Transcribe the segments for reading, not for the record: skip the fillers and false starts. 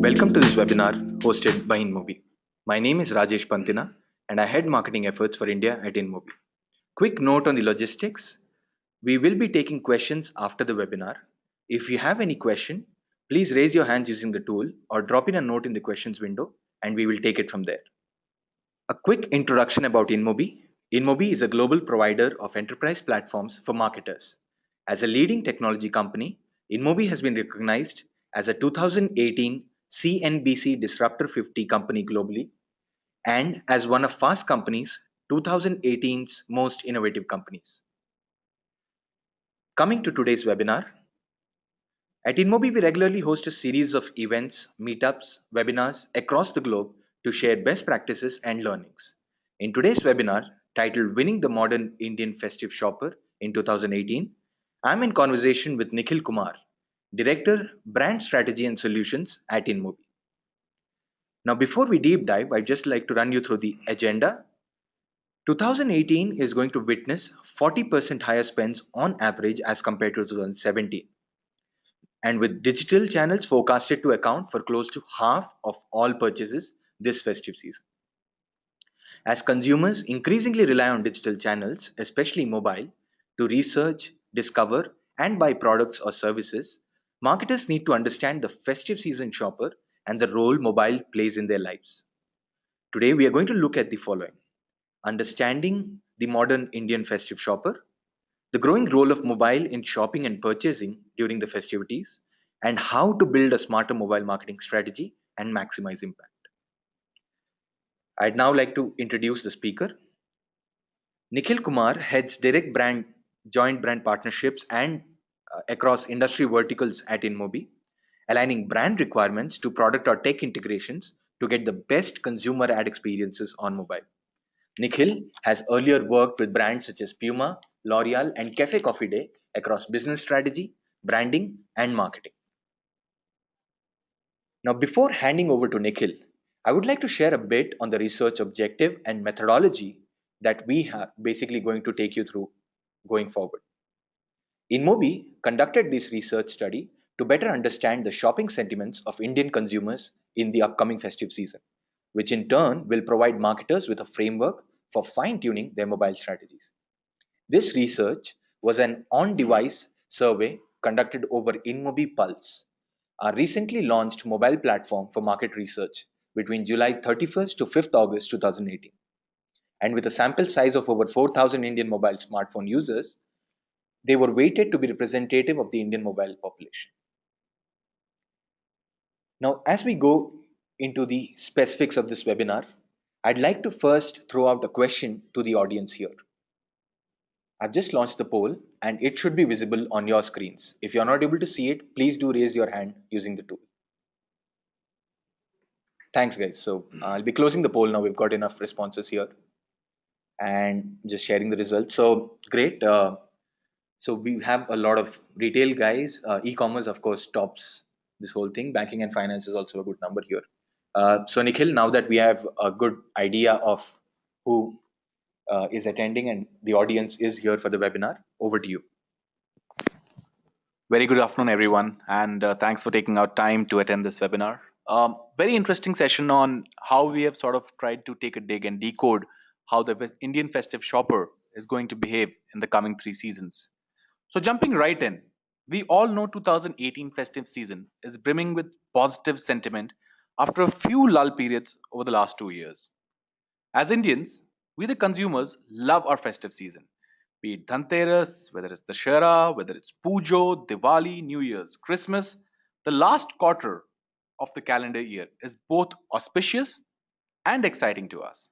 Welcome to this webinar hosted by InMobi. My name is Rajesh Pantina and I head marketing efforts for India at InMobi. Quick note on the logistics. We will be taking questions after the webinar. If you have any question, please raise your hands using the tool or drop in a note in the questions window and we will take it from there. A quick introduction about InMobi. InMobi is a global provider of enterprise platforms for marketers. As a leading technology company, InMobi has been recognized as a 2018 CNBC Disruptor 50 company globally and as one of Fast Company's 2018's most innovative companies. Coming to today's webinar, at InMobi we regularly host a series of events, meetups, webinars across the globe to share best practices and learnings. In today's webinar, titled Winning the Modern Indian Festive Shopper in 2018, I'm in conversation with Nikhil Kumar, Director, Brand Strategy and Solutions at InMobi. Now, before we deep dive, I'd just like to run you through the agenda. 2018 is going to witness 40% higher spends on average as compared to 2017. And with digital channels forecasted to account for close to half of all purchases this festive season. As consumers increasingly rely on digital channels, especially mobile, to research, discover, and buy products or services, marketers need to understand the festive season shopper and the role mobile plays in their lives. Today, we are going to look at the following: understanding the modern Indian festive shopper, the growing role of mobile in shopping and purchasing during the festivities, and how to build a smarter mobile marketing strategy and maximize impact. I'd now like to introduce the speaker. Nikhil Kumar heads direct brand, joint brand partnerships and across industry verticals at InMobi, aligning brand requirements to product or tech integrations to get the best consumer ad experiences on mobile. Nikhil has earlier worked with brands such as Puma, L'Oreal, and Cafe Coffee Day across business strategy, branding, and marketing. Now, before handing over to Nikhil, I would like to share a bit on the research objective and methodology that we have basically going to take you through going forward. InMobi conducted this research study to better understand the shopping sentiments of Indian consumers in the upcoming festive season, which in turn will provide marketers with a framework for fine-tuning their mobile strategies. This research was an on-device survey conducted over InMobi Pulse, our recently launched mobile platform for market research between July 31st to 5th August 2018. And with a sample size of over 4,000 Indian mobile smartphone users, they were weighted to be representative of the Indian mobile population. Now, as we go into the specifics of this webinar, I'd like to first throw out a question to the audience here. I've just launched the poll and it should be visible on your screens. If you're not able to see it, please do raise your hand using the tool. Thanks, guys. So I'll be closing the poll now. We've got enough responses here and just sharing the results. So great. So we have a lot of retail guys. E-commerce, of course, tops this whole thing. Banking and finance is also a good number here. So Nikhil, now that we have a good idea of who is attending and the audience is here for the webinar, over to you. Very good afternoon, everyone, and thanks for taking out time to attend this webinar. Very interesting session on how we have sort of tried to take a dig and decode how the Indian festive shopper is going to behave in the coming 3 seasons. So jumping right in, we all know 2018 festive season is brimming with positive sentiment after a few lull periods over the last 2 years. As Indians, we the consumers love our festive season. Be it Dhanteras, whether it's Dashera, whether it's Pujo, Diwali, New Year's, Christmas, the last quarter of the calendar year is both auspicious and exciting to us.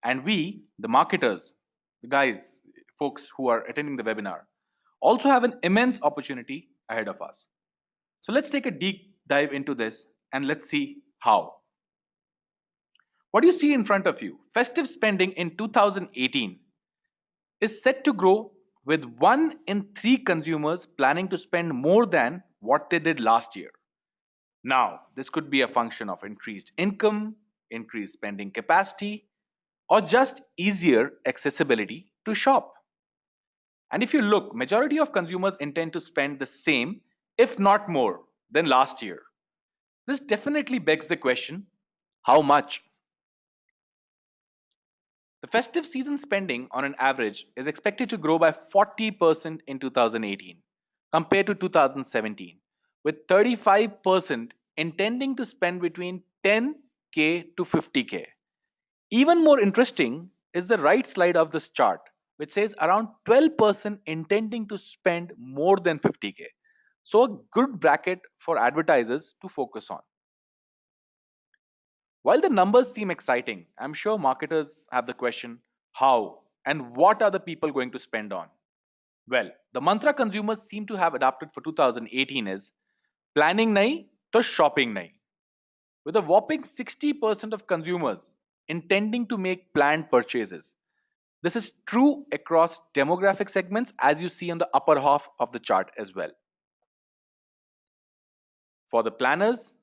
And we, the marketers, the guys, folks who are attending the webinar, also have an immense opportunity ahead of us. So let's take a deep dive into this and let's see how. What do you see in front of you? Festive spending in 2018 is set to grow with 1 in 3 consumers planning to spend more than what they did last year. Now, this could be a function of increased income, increased spending capacity, or just easier accessibility to shop. And if you look, majority of consumers intend to spend the same, if not more, than last year. This definitely begs the question, how much? The festive season spending on an average is expected to grow by 40% in 2018 compared to 2017, with 35% intending to spend between 10K to 50K. Even more interesting is the right side of this chart, which says around 12% intending to spend more than 50K. So, a good bracket for advertisers to focus on. While the numbers seem exciting, I'm sure marketers have the question, how and what are the people going to spend on? Well, the mantra consumers seem to have adopted for 2018 is planning nahi to shopping nahi, with a whopping 60% of consumers intending to make planned purchases. This is true across demographic segments, as you see on the upper half of the chart as well. For the planners,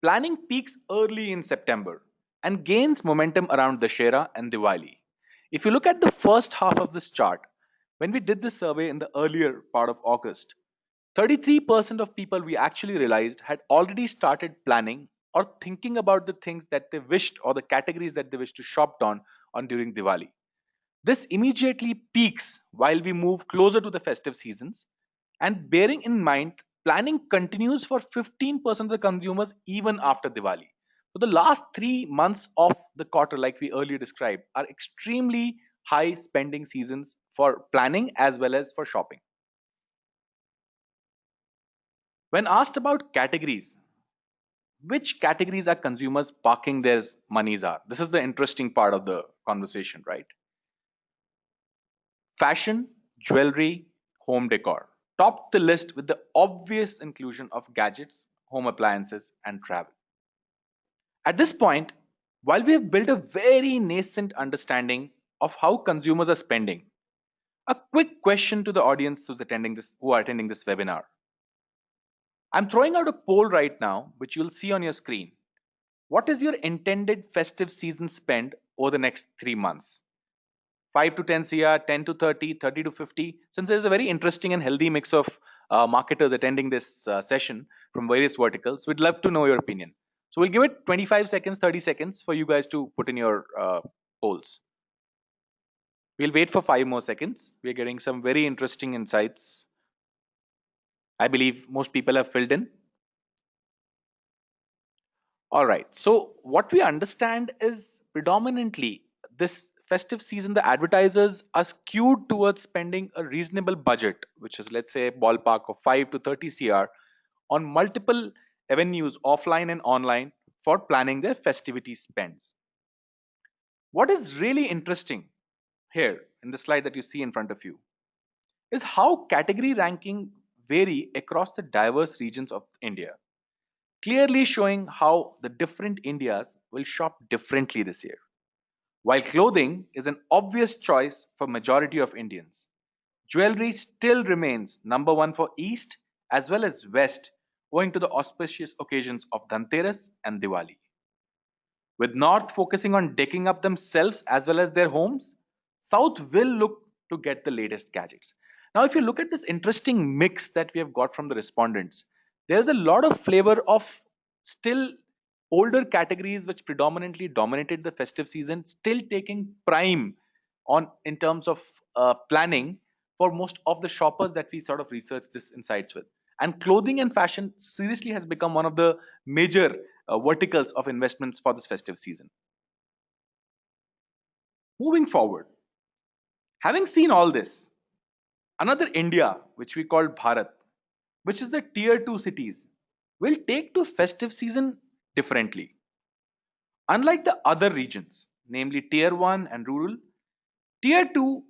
planning peaks early in September and gains momentum around Dashera and Diwali. If you look at the first half of this chart, when we did this survey in the earlier part of August, 33% of people we actually realized had already started planning or thinking about the things that they wished or the categories that they wished to shop on during Diwali. This immediately peaks while we move closer to the festive seasons, and bearing in mind, planning continues for 15% of the consumers even after Diwali. So, the last 3 months of the quarter, like we earlier described, are extremely high spending seasons for planning as well as for shopping. When asked about categories, which categories are consumers parking their monies are? This is the interesting part of the conversation, right? Fashion, jewelry, home decor. Top the list with the obvious inclusion of gadgets, home appliances, and travel. At this point, while we have built a very nascent understanding of how consumers are spending, a quick question to the audience who are attending this webinar. I'm throwing out a poll right now, which you'll see on your screen. What is your intended festive season spend over the next 3 months? 5 to 10 CR, 10 to 30, 30 to 50. Since there's a very interesting and healthy mix of marketers attending this session from various verticals, we'd love to know your opinion. So we'll give it 25 seconds, 30 seconds for you guys to put in your polls. We'll wait for 5 more seconds. We're getting some very interesting insights. I believe most people have filled in. All right. So, what we understand is predominantly this festive season, the advertisers are skewed towards spending a reasonable budget, which is, let's say, ballpark of 5 to 30 CR on multiple avenues, offline and online, for planning their festivity spends. What is really interesting here in the slide that you see in front of you is how category ranking vary across the diverse regions of India, clearly showing how the different Indias will shop differently this year. While clothing is an obvious choice for majority of Indians, jewelry still remains number one for East as well as West, owing to the auspicious occasions of Dhanteras and Diwali. With North focusing on decking up themselves as well as their homes, South will look to get the latest gadgets. Now, if you look at this interesting mix that we have got from the respondents, there's a lot of flavor of still older categories which predominantly dominated the festive season, still taking prime on in terms of planning for most of the shoppers that we sort of research this insights with. And clothing and fashion seriously has become one of the major verticals of investments for this festive season. Moving forward, having seen all this, another India, which we call Bharat, which is the tier 2 cities, will take to festive season differently. Unlike the other regions, namely tier 1 and rural, tier 2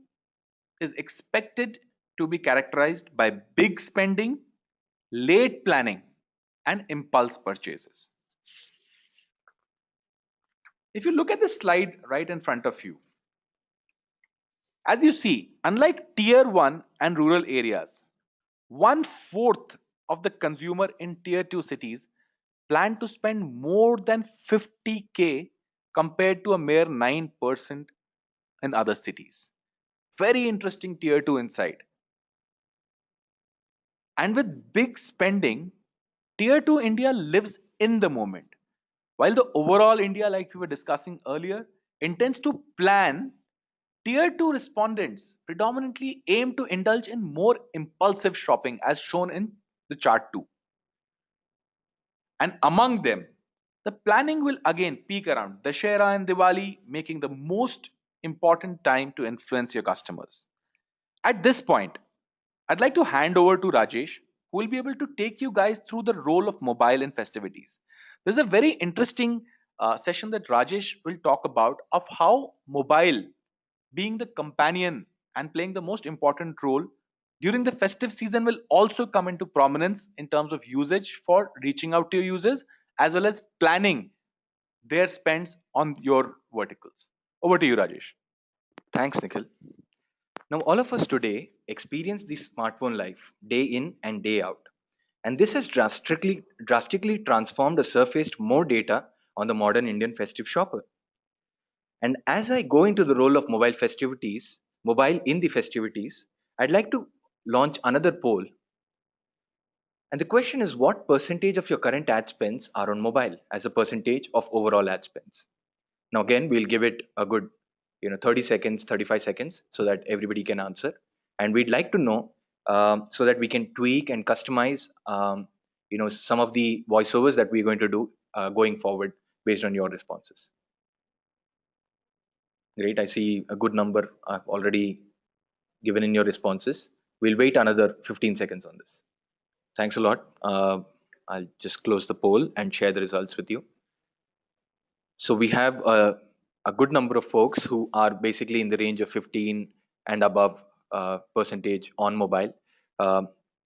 is expected to be characterized by big spending, late planning, and impulse purchases. If you look at the slide right in front of you, as you see, unlike tier 1 and rural areas, one fourth of the consumer in tier 2 cities plan to spend more than 50K compared to a mere 9% in other cities. Very interesting tier 2 insight. And with big spending, tier 2 India lives in the moment. While the overall India, like we were discussing earlier, intends to plan, tier 2 respondents predominantly aim to indulge in more impulsive shopping, as shown in the chart 2. And among them, the planning will again peak around Dashera and Diwali, making the most important time to influence your customers. At this point, I'd like to hand over to Rajesh, who will be able to take you guys through the role of mobile in festivities. There's a very interesting session that Rajesh will talk about of how mobile, being the companion and playing the most important role during the festive season, will also come into prominence in terms of usage for reaching out to your users as well as planning their spends on your verticals. Over to you, Rajesh. Thanks, Nikhil. Now, all of us today experience the smartphone life day in and day out. And this has drastically transformed or surfaced more data on the modern Indian festive shopper. And as I go into the role of mobile in the festivities, I'd like to launch another poll. And the question is, what percentage of your current ad spends are on mobile as a percentage of overall ad spends? Now, again, we'll give it a good 30 seconds, 35 seconds so that everybody can answer. And we'd like to know so that we can tweak and customize some of the voiceovers that we're going to do going forward based on your responses. Great. I see a good number already given in your responses. We'll wait another 15 seconds on this. Thanks a lot. I'll just close the poll and share the results with you. So we have a good number of folks who are basically in the range of 15 and above percentage on mobile.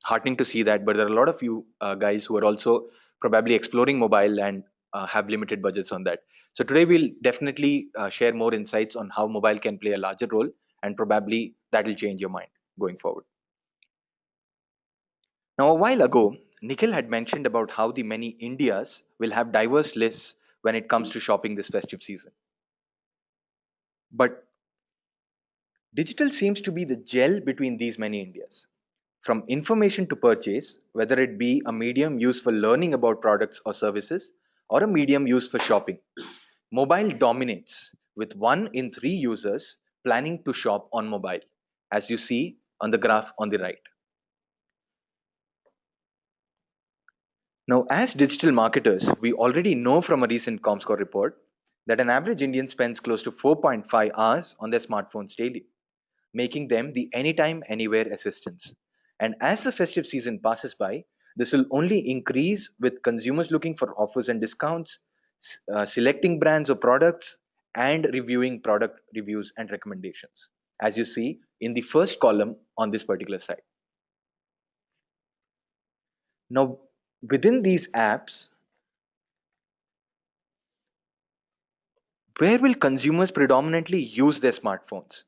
Heartening to see that, but there are a lot of you guys who are also probably exploring mobile and have limited budgets on that. So today we'll definitely share more insights on how mobile can play a larger role, and probably that will change your mind going forward. Now, a while ago, Nikhil had mentioned about how the many Indias will have diverse lists when it comes to shopping this festive season. But digital seems to be the gel between these many Indias. From information to purchase, whether it be a medium used for learning about products or services or a medium used for shopping, mobile dominates with 1 in 3 users planning to shop on mobile, as you see on the graph on the right. Now, as digital marketers, we already know from a recent Comscore report that an average Indian spends close to 4.5 hours on their smartphones daily, making them the anytime, anywhere assistants. And as the festive season passes by, this will only increase with consumers looking for offers and discounts, selecting brands or products, and reviewing product reviews and recommendations, as you see in the first column on this particular site. Now, within these apps, where will consumers predominantly use their smartphones?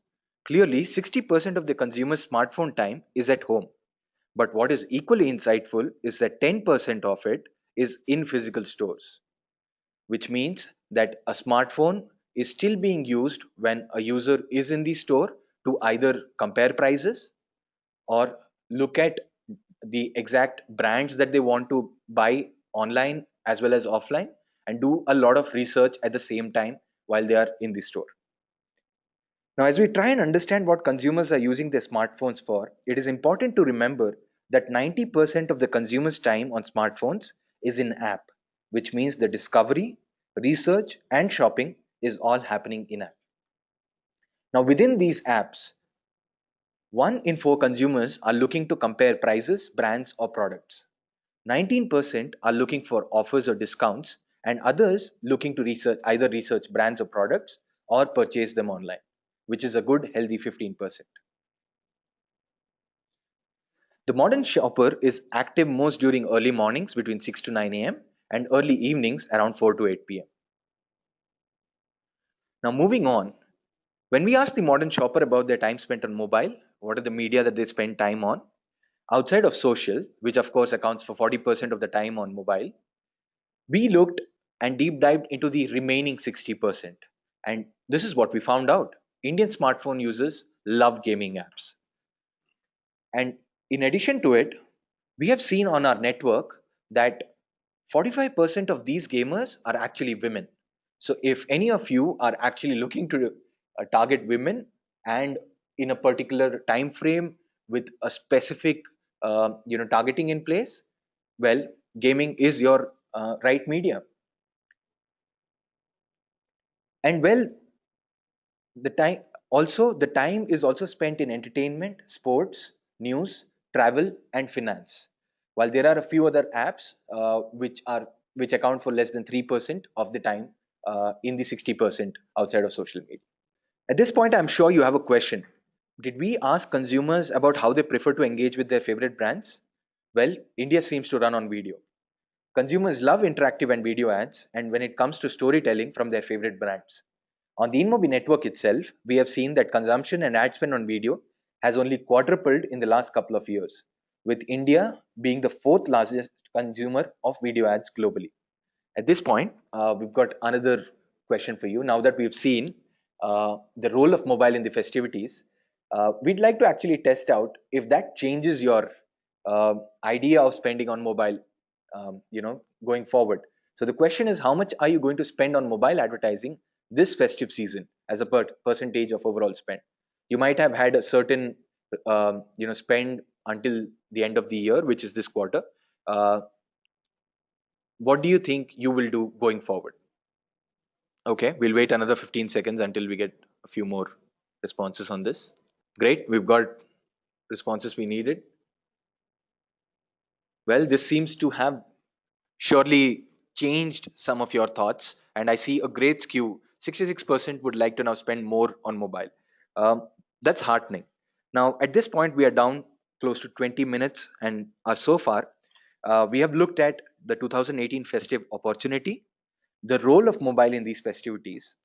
Clearly, 60% of the consumer's smartphone time is at home. But what is equally insightful is that 10% of it is in physical stores, which means that a smartphone is still being used when a user is in the store to either compare prices or look at the exact brands that they want to buy online as well as offline, and do a lot of research at the same time while they are in the store. Now, as we try and understand what consumers are using their smartphones for, it is important to remember that 90% of the consumer's time on smartphones is in app, which means the discovery, research, and shopping is all happening in app. Now, within these apps, 1 in 4 consumers are looking to compare prices, brands, or products. 19% are looking for offers or discounts, and others looking to research brands or products or purchase them online, which is a good healthy 15%. The modern shopper is active most during early mornings between 6 to 9 a.m. and early evenings around 4 to 8 p.m. Now, moving on, when we ask the modern shopper about their time spent on mobile, what are the media that they spend time on? Outside of social, which of course accounts for 40% of the time on mobile, we looked and deep dived into the remaining 60%. And this is what we found out. Indian smartphone users love gaming apps. And in addition to it, we have seen on our network that 45% of these gamers are actually women. So if any of you are actually looking to target women and in a particular time frame with a specific targeting in place, well, gaming is your right medium. And well, the time is also spent in entertainment, sports, news, travel, and finance. While there are a few other apps which account for less than 3% of the time in the 60% outside of social media. At this point, I'm sure you have a question. Did we ask consumers about how they prefer to engage with their favorite brands? Well, India seems to run on video. Consumers love interactive and video ads, and when it comes to storytelling from their favorite brands. On the InMobi network itself, we have seen that consumption and ad spend on video has only quadrupled in the last couple of years, with India being the fourth largest consumer of video ads globally. At this point, we've got another question for you. Now that we've seen the role of mobile in the festivities, we'd like to actually test out if that changes your idea of spending on mobile, going forward. So the question is, how much are you going to spend on mobile advertising this festive season as a percentage of overall spend? You might have had a certain, spend until the end of the year, which is this quarter. Uh, what do you think you will do going forward? Okay, we'll wait another 15 seconds until we get a few more responses on this. Great, we've got responses we needed. Well, this seems to have surely changed some of your thoughts, and I see a great skew. 66% would like to now spend more on mobile. That's heartening. Now, at this point, we are down close to 20 minutes, and so far, we have looked at the 2018 festive opportunity, the role of mobile in these festivities.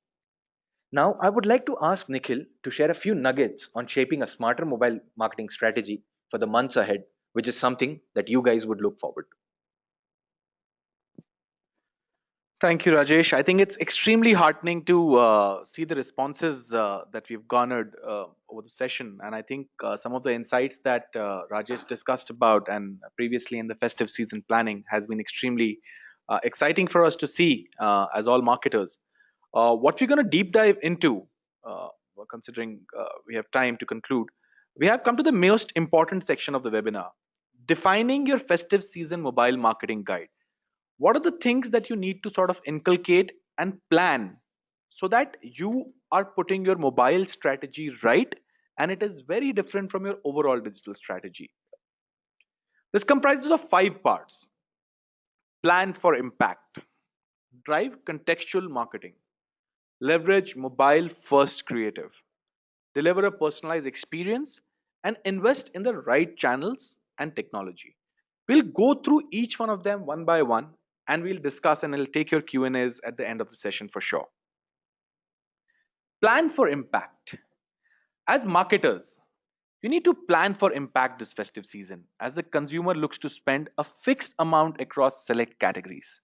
Now, I would like to ask Nikhil to share a few nuggets on shaping a smarter mobile marketing strategy for the months ahead, which is something that you guys would look forward to. Thank you, Rajesh. I think it's extremely heartening to see the responses that we've garnered over the session. And I think some of the insights that Rajesh discussed about and previously in the festive season planning has been extremely exciting for us to see as all marketers. What we're going to deep dive into, considering we have time to conclude, we have come to the most important section of the webinar, defining your festive season mobile marketing guide. What are the things that you need to sort of inculcate and plan so that you are putting your mobile strategy right and it is very different from your overall digital strategy? This comprises of 5 parts. Plan for impact, drive contextual marketing, leverage mobile first creative, deliver a personalized experience, and invest in the right channels and technology. We'll go through each one of them one by one, and we'll discuss and I'll take your Q&As at the end of the session for sure. Plan for impact. As marketers, you need to plan for impact this festive season as the consumer looks to spend a fixed amount across select categories.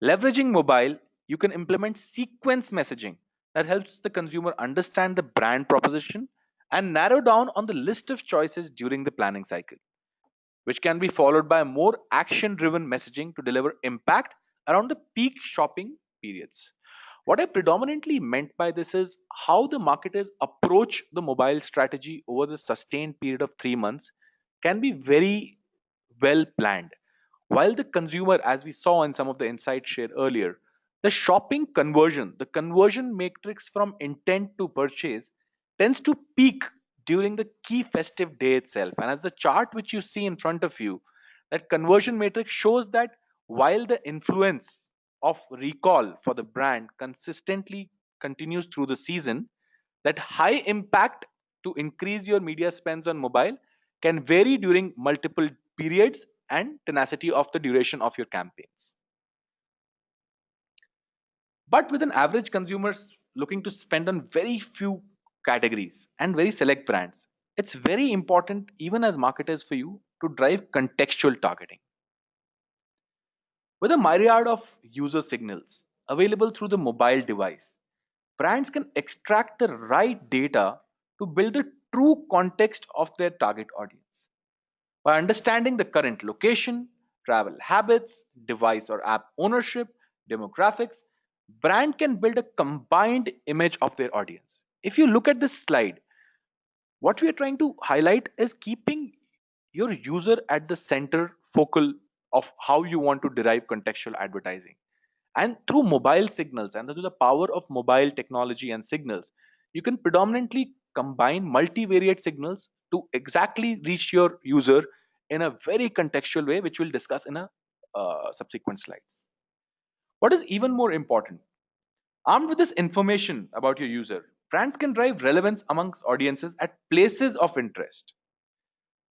Leveraging mobile, you can implement sequence messaging that helps the consumer understand the brand proposition and narrow down on the list of choices during the planning cycle, which can be followed by more action driven messaging to deliver impact around the peak shopping periods. What I predominantly meant by this is how the marketers approach the mobile strategy over the sustained period of 3 months can be very well planned. While the consumer, as we saw in some of the insights shared earlier, the shopping conversion, the conversion matrix from intent to purchase tends to peak during the key festive day itself. And as the chart which you see in front of you, that conversion matrix shows that while the influence of recall for the brand consistently continues through the season, that high impact to increase your media spends on mobile can vary during multiple periods and tenacity of the duration of your campaigns. But with an average consumer looking to spend on very few categories and very select brands, it's very important, even as marketers, for you to drive contextual targeting. With a myriad of user signals available through the mobile device, brands can extract the right data to build a true context of their target audience. By understanding the current location, travel habits, device or app ownership, demographics, brand can build a combined image of their audience. If you look at this slide, what we are trying to highlight is keeping your user at the center focal of how you want to derive contextual advertising. And through mobile signals and through the power of mobile technology and signals, you can predominantly combine multivariate signals to exactly reach your user in a very contextual way, which we'll discuss in a subsequent slides. What is even more important, armed with this information about your user, brands can drive relevance amongst audiences at places of interest.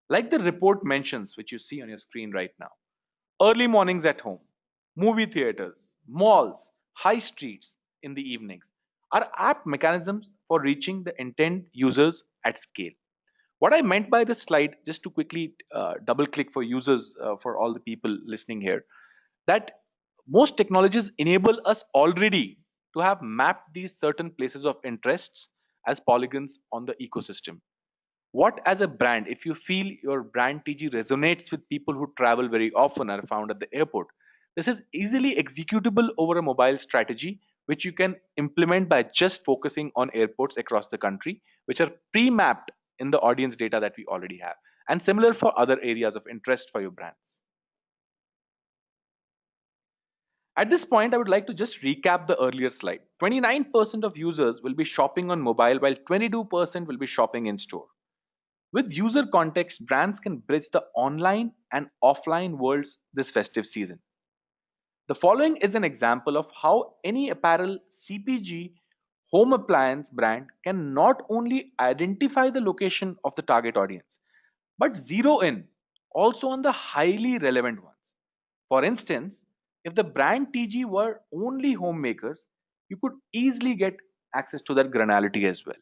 Like the report mentions, which you see on your screen right now, early mornings at home, movie theaters, malls, high streets in the evenings are apt mechanisms for reaching the intent users at scale. What I meant by this slide, just to quickly double click for users, for all the people listening here, that most technologies enable us already to have mapped these certain places of interests as polygons on the ecosystem. What, as a brand, if you feel your brand TG resonates with people who travel very often and are found at the airport, this is easily executable over a mobile strategy which you can implement by just focusing on airports across the country, which are pre-mapped in the audience data that we already have, and similar for other areas of interest for your brands. At this point, I would like to just recap the earlier slide. 29% of users will be shopping on mobile, while 22% will be shopping in store. With user context, brands can bridge the online and offline worlds this festive season. The following is an example of how any apparel, CPG, home appliance brand can not only identify the location of the target audience, but zero in also on the highly relevant ones. For instance, if the brand TG were only homemakers, you could easily get access to that granularity as well.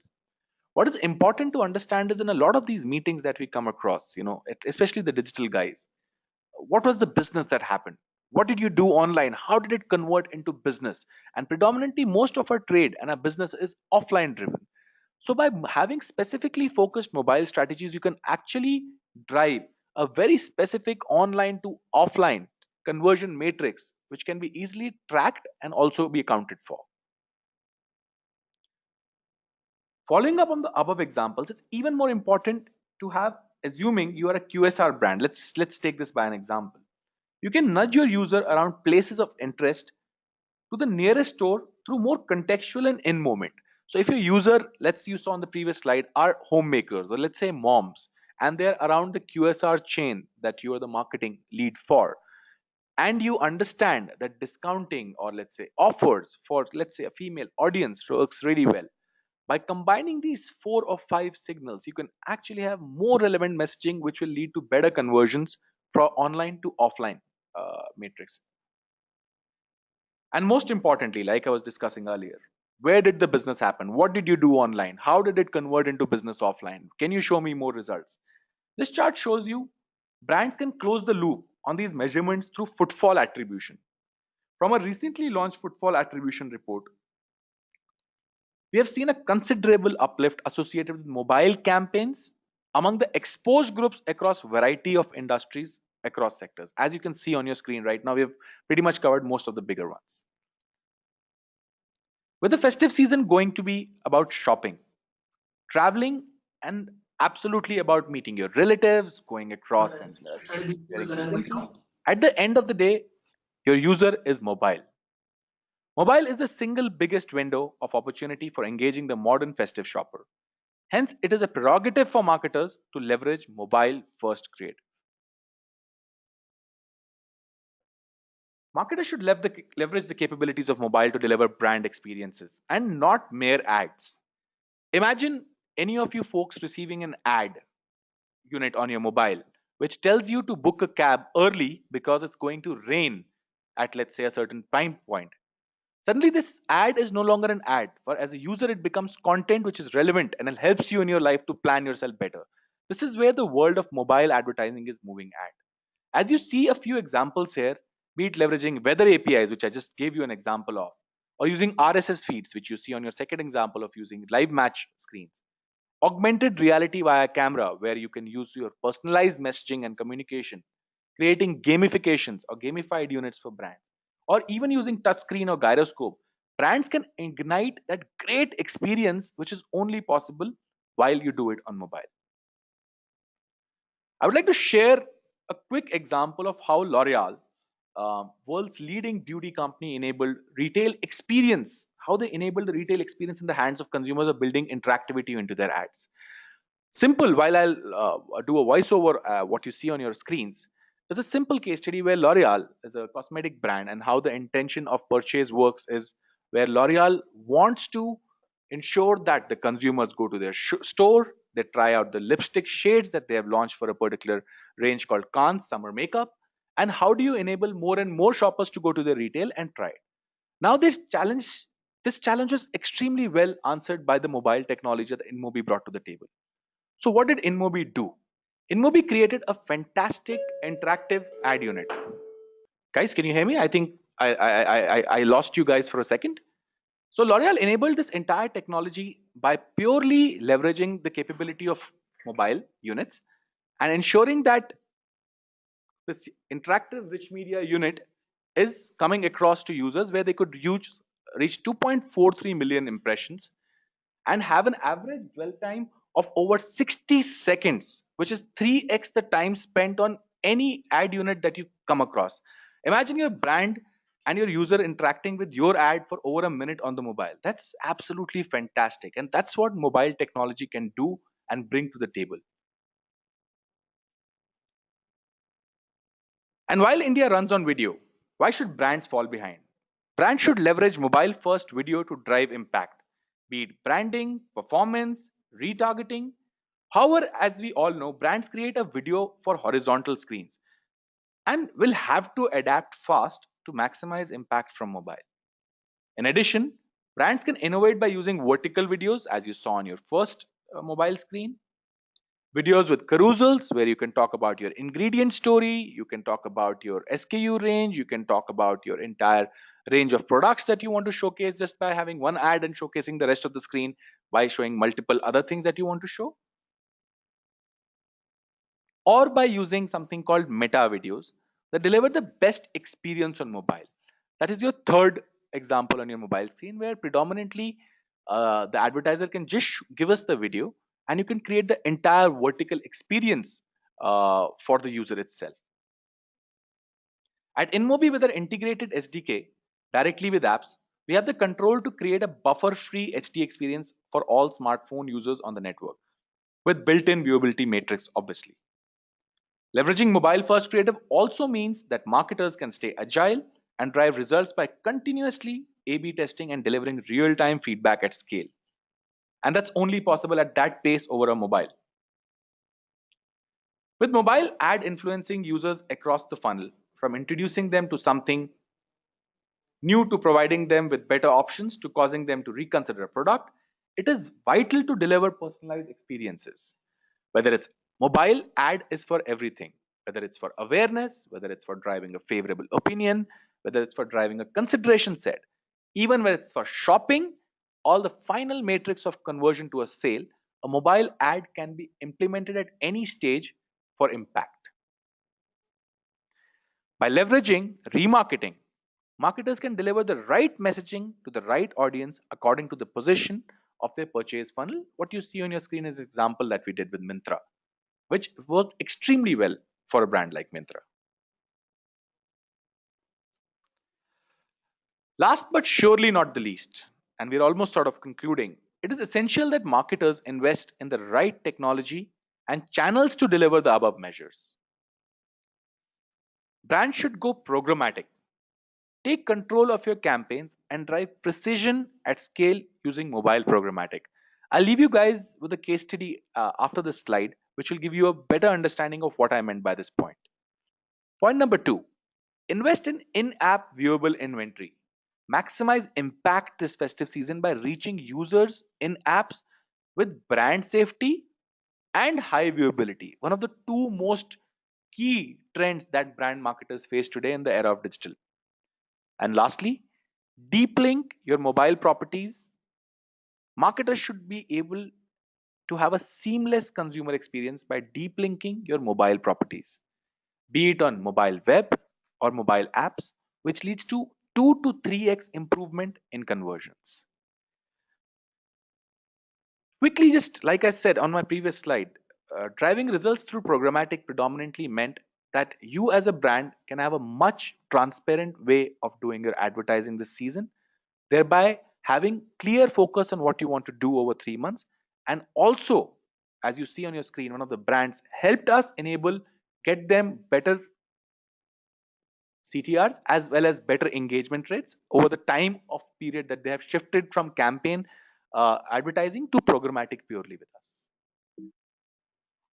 What is important to understand is in a lot of these meetings that we come across, especially the digital guys, what was the business that happened? What did you do online? How did it convert into business? And predominantly, most of our trade and our business is offline driven. So, by having specifically focused mobile strategies, you can actually drive a very specific online to offline conversion matrix, which can be easily tracked and also be accounted for. Following up on the above examples, it's even more important to have, assuming you are a QSR brand. Let's take this by an example. You can nudge your user around places of interest to the nearest store through more contextual and in moment. So if your user, let's you saw on the previous slide, are homemakers or let's say moms, and they're around the QSR chain that you are the marketing lead for, and you understand that discounting or let's say offers for let's say a female audience works really well. By combining these four or five signals, you can actually have more relevant messaging, which will lead to better conversions from online to offline matrix. And most importantly, like I was discussing earlier, where did the business happen? What did you do online? How did it convert into business offline? Can you show me more results? This chart shows you brands can close the loop on these measurements through footfall attribution. From a recently launched footfall attribution report, we have seen a considerable uplift associated with mobile campaigns among the exposed groups across variety of industries across sectors. As you can see on your screen right now, we have pretty much covered most of the bigger ones. With the festive season going to be about shopping, traveling, and absolutely about meeting your relatives, going across and sharing some memories. At the end of the day, your user is mobile. Mobile is the single biggest window of opportunity for engaging the modern festive shopper. Hence, it is a prerogative for marketers to leverage mobile first creative. Marketers should leverage the capabilities of mobile to deliver brand experiences and not mere ads. Imagine any of you folks receiving an ad unit on your mobile which tells you to book a cab early because it's going to rain at let's say a certain time point. Suddenly this ad is no longer an ad, for as a user it becomes content which is relevant and it helps you in your life to plan yourself better. This is where the world of mobile advertising is moving at. As you see a few examples here, be it leveraging weather APIs, which I just gave you an example of, or using RSS feeds, which you see on your second example of using live match screens, augmented reality via camera, where you can use your personalized messaging and communication, creating gamifications or gamified units for brands, or even using touchscreen or gyroscope, brands can ignite that great experience which is only possible while you do it on mobile. I would like to share a quick example of how L'Oreal, world's leading beauty company, enabled retail experience. How they enabled the retail experience in the hands of consumers of building interactivity into their ads. Simple, while I'll do a voiceover, what you see on your screens, there's a simple case study where L'Oreal is a cosmetic brand, and how the intention of purchase works is where L'Oreal wants to ensure that the consumers go to their store, they try out the lipstick shades that they have launched for a particular range called Cannes Summer Makeup. And how do you enable more and more shoppers to go to the retail and try it? Now, this challenge is extremely well answered by the mobile technology that InMobi brought to the table. So, what did InMobi do? InMobi created a fantastic interactive ad unit. Guys, can you hear me? I think I lost you guys for a second. So, L'Oreal enabled this entire technology by purely leveraging the capability of mobile units and ensuring that this interactive rich media unit is coming across to users where they could reach 2.43 million impressions and have an average dwell time of over 60 seconds, which is 3x the time spent on any ad unit that you come across. Imagine your brand and your user interacting with your ad for over a minute on the mobile. That's absolutely fantastic. And that's what mobile technology can do and bring to the table. And while India runs on video, why should brands fall behind? Brands should leverage mobile first video to drive impact, be it branding, performance, retargeting. However, as we all know, brands create a video for horizontal screens and will have to adapt fast to maximize impact from mobile. In addition, brands can innovate by using vertical videos, as you saw on your first mobile screen, videos with carousels where you can talk about your ingredient story, you can talk about your SKU range, you can talk about your entire range of products that you want to showcase just by having one ad and showcasing the rest of the screen by showing multiple other things that you want to show, or by using something called meta videos that deliver the best experience on mobile. That is your third example on your mobile screen, where predominantly the advertiser can just give us the video and you can create the entire vertical experience for the user itself. At InMobi, with our integrated SDK directly with apps, we have the control to create a buffer free HD experience for all smartphone users on the network with built in viewability matrix, obviously. Leveraging mobile first creative also means that marketers can stay agile and drive results by continuously A B testing and delivering real time feedback at scale. And that's only possible at that pace over a mobile. With mobile ad influencing users across the funnel, from introducing them to something new to providing them with better options to causing them to reconsider a product, it is vital to deliver personalized experiences. Whether it's mobile ad is for everything, whether it's for awareness, whether it's for driving a favorable opinion, whether it's for driving a consideration set, even when it's for shopping, all the final matrix of conversion to a sale, a mobile ad can be implemented at any stage for impact. By leveraging remarketing, marketers can deliver the right messaging to the right audience according to the position of their purchase funnel. What you see on your screen is an example that we did with Mintra, which worked extremely well for a brand like Mintra. Last but surely not the least, and we're almost sort of concluding, it is essential that marketers invest in the right technology and channels to deliver the above measures. Brands should go programmatic. Take control of your campaigns and drive precision at scale using mobile programmatic. I'll leave you guys with a case study after this slide, which will give you a better understanding of what I meant by this point. Point number two, invest in in-app viewable inventory. Maximize impact this festive season by reaching users in apps with brand safety and high viewability. One of the two most key trends that brand marketers face today in the era of digital. And lastly, deep link your mobile properties. Marketers should be able to have a seamless consumer experience by deep linking your mobile properties. be it on mobile web or mobile apps, which leads to 2 to 3x improvement in conversions. Quickly, just like I said on my previous slide, driving results through programmatic predominantly meant that you as a brand can have a much transparent way of doing your advertising this season, thereby having clear focus on what you want to do over 3 months. And also, as you see on your screen, one of the brands helped us enable get them better CTRs as well as better engagement rates over the time of period that they have shifted from campaign advertising to programmatic purely with us.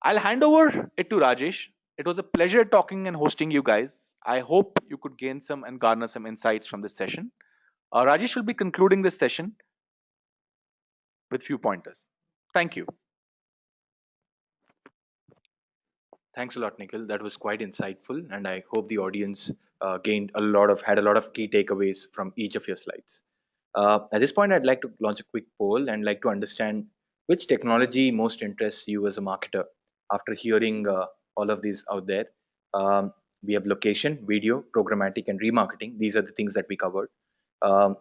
I'll hand over it to Rajesh. It was a pleasure talking and hosting you guys. I hope you could gain some and garner some insights from this session. Rajesh will be concluding this session with few pointers. Thank you. Thanks a lot, Nikhil. That was quite insightful, and I hope the audience had a lot of key takeaways from each of your slides. At this point, I'd like to launch a quick poll and like to understand which technology most interests you as a marketer after hearing all of these out there. We have location, video, programmatic, and remarketing. These are the things that we covered. Um,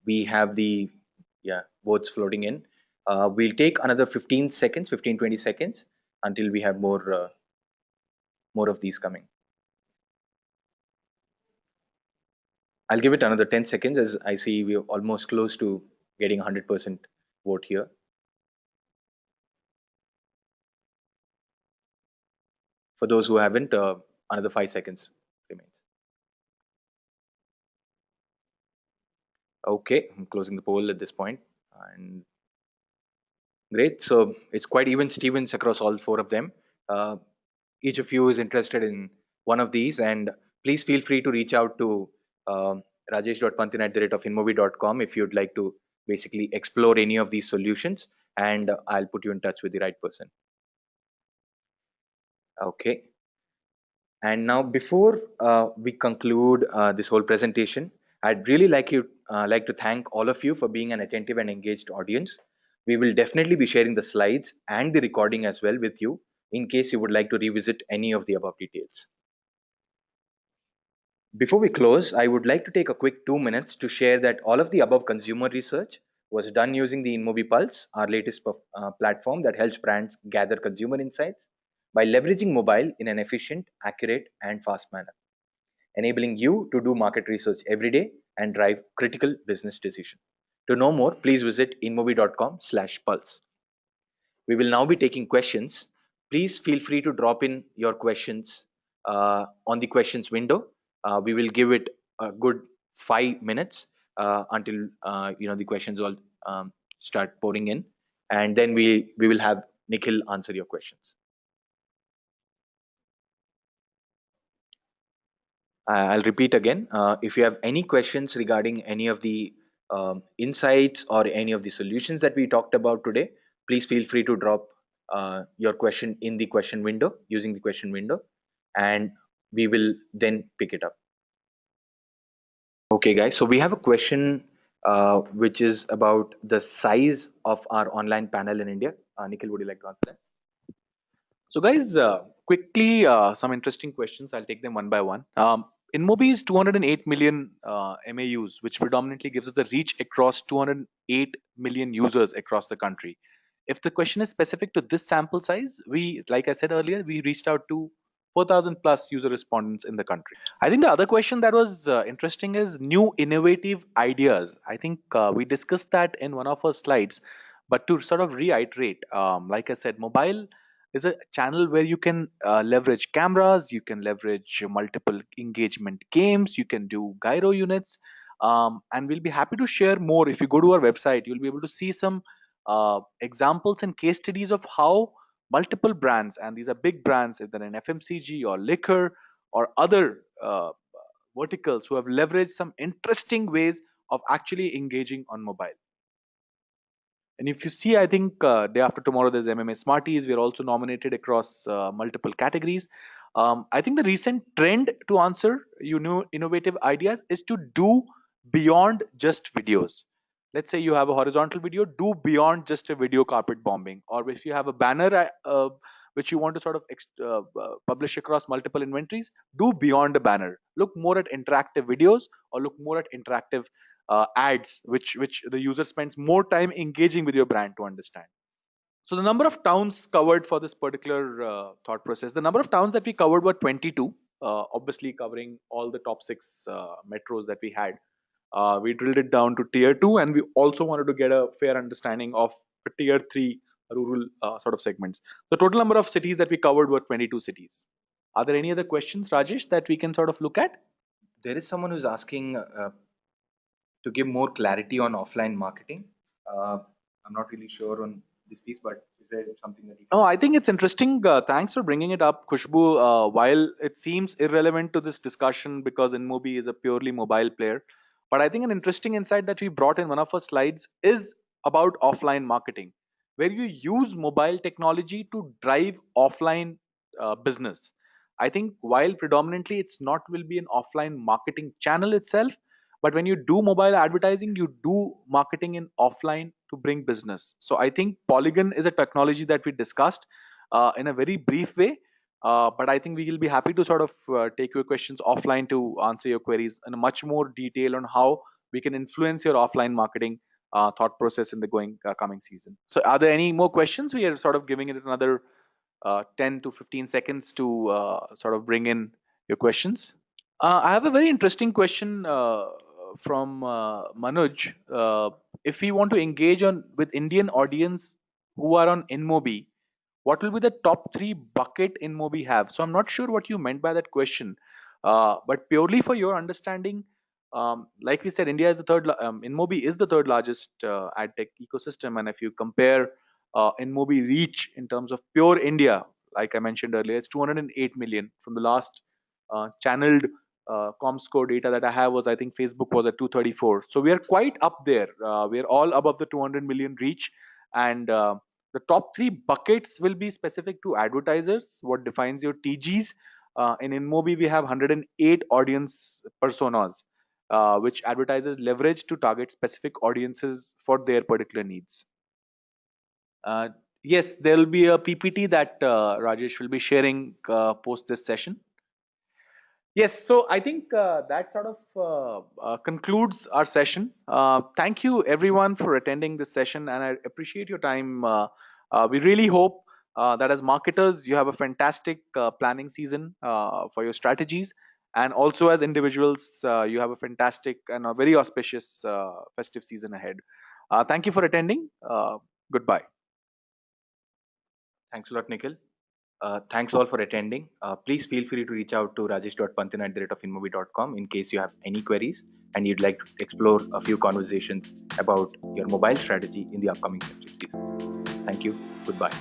we have the votes floating in. We'll take another 15 seconds, 15 20 seconds until we have more of these coming. I'll give it another 10 seconds as I see we're almost close to getting 100% vote here. For those who haven't, another 5 seconds remains. Okay, I'm closing the poll at this point. And great. So it's quite even Stevens across all four of them. Uh, each of you is interested in one of these, and please feel free to reach out to rajesh.panthin@inmobi.com if you'd like to basically explore any of these solutions, and I'll put you in touch with the right person. Okay. And now, before we conclude this whole presentation, I'd really like to thank all of you for being an attentive and engaged audience. We will definitely be sharing the slides and the recording as well with you in case you would like to revisit any of the above details. Before we close, I would like to take a quick 2 minutes to share that all of the above consumer research was done using the InMobi Pulse, our latest platform that helps brands gather consumer insights by leveraging mobile in an efficient, accurate, and fast manner, enabling you to do market research every day and drive critical business decisions. To know more, please visit inmobi.com/pulse. We will now be taking questions. Please feel free to drop in your questions on the questions window. We will give it a good 5 minutes until the questions all start pouring in, and then we will have Nikhil answer your questions. I'll repeat again. If you have any questions regarding any of the insights or any of the solutions that we talked about today, please feel free to drop your question in the question window using the question window, and we will then pick it up. Okay, guys. So we have a question which is about the size of our online panel in India. Nikhil, would you like to answer that? So, guys, quickly, some interesting questions. I'll take them one by one. InMobi is 208 million MAUs, which predominantly gives us the reach across 208 million users across the country. If the question is specific to this sample size, like I said earlier, we reached out to 4,000 plus user respondents in the country. I think the other question that was interesting is new innovative ideas. I think we discussed that in one of our slides, but to sort of reiterate, like I said, mobile is a channel where you can leverage cameras, you can leverage multiple engagement games, you can do gyro units, and we'll be happy to share more. If you go to our website, you'll be able to see some examples and case studies of how multiple brands, and these are big brands, either in FMCG or liquor or other verticals, who have leveraged some interesting ways of actually engaging on mobile. And if you see, I think day after tomorrow there's MMA Smarties. We're also nominated across multiple categories. I think the recent trend to answer innovative ideas is to do beyond just videos. Let's say you have a horizontal video, do beyond just a video carpet bombing. Or if you have a banner which you want to sort of publish across multiple inventories, do beyond a banner. Look more at interactive videos, or look more at interactive ads, which the user spends more time engaging with your brand to understand. So the number of towns covered for this particular thought process, the number of towns that we covered were 22, obviously covering all the top six metros that we had. We drilled it down to tier 2, and we also wanted to get a fair understanding of the tier 3 rural sort of segments. The total number of cities that we covered were 22 cities. Are there any other questions, Rajesh, that we can sort of look at? There is someone who's asking to give more clarity on offline marketing. Uh, I'm not really sure on this piece, but is there something that you Oh, can? I think it's interesting. Thanks for bringing it up, Khushbu. While it seems irrelevant to this discussion because InMobi is a purely mobile player, but I think an interesting insight that we brought in one of our slides is about offline marketing, where you use mobile technology to drive offline business. I think while predominantly it's not will be an offline marketing channel itself, but when you do mobile advertising, you do marketing in offline to bring business. So I think Polygon is a technology that we discussed in a very brief way, but I think we will be happy to sort of take your questions offline to answer your queries in a much more detail on how we can influence your offline marketing thought process in the coming season. So are there any more questions? We are sort of giving it another 10 to 15 seconds to sort of bring in your questions. I have a very interesting question from Manoj. If we want to engage on with Indian audience who are on InMobi, what will be the top three bucket InMobi have? So I'm not sure what you meant by that question, but purely for your understanding, like we said, India is the InMobi is the third largest ad tech ecosystem, and if you compare InMobi reach in terms of pure India, like I mentioned earlier, it's 208 million from the last channeled Comscore data that I have was I think Facebook was at 234. So we are quite up there. We are all above the 200 million reach, and the top three buckets will be specific to advertisers. What defines your TGs? In InMobi, we have 108 audience personas, which advertisers leverage to target specific audiences for their particular needs. Uh, yes, there will be a PPT that Rajesh will be sharing post this session. Yes, so I think that sort of concludes our session. Thank you, everyone, for attending this session, and I appreciate your time. We really hope that as marketers, you have a fantastic planning season for your strategies, and also as individuals, you have a fantastic and a very auspicious festive season ahead. Thank you for attending. Goodbye. Thanks a lot, Nikhil. Thanks all for attending. Please feel free to reach out to rajesh.pantan@inmobi.com in case you have any queries and you'd like to explore a few conversations about your mobile strategy in the upcoming festive season. Thank you. Goodbye.